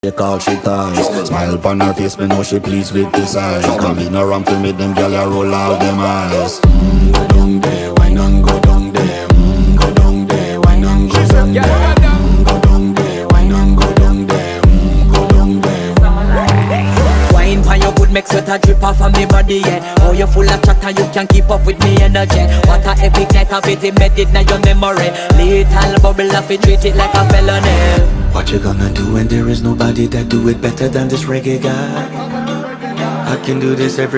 They call she ties. Smile upon her face, me know she pleased with this eyes. Come in around to me, them gyal a roll out them eyes. Go down there, why not go down there? Go down there, why not go down there? Go down there, why not go down there? Go down there. Wine pan your good, make sweat a drip off of me body, yeah. Oh, you full of chatter, you can't keep up with me energy. What a epic night of it, embedded in your memory. Little bubble up, it treat it like a felony. What you gonna do when there is nobody that do it better than this reggae guy? I can do this every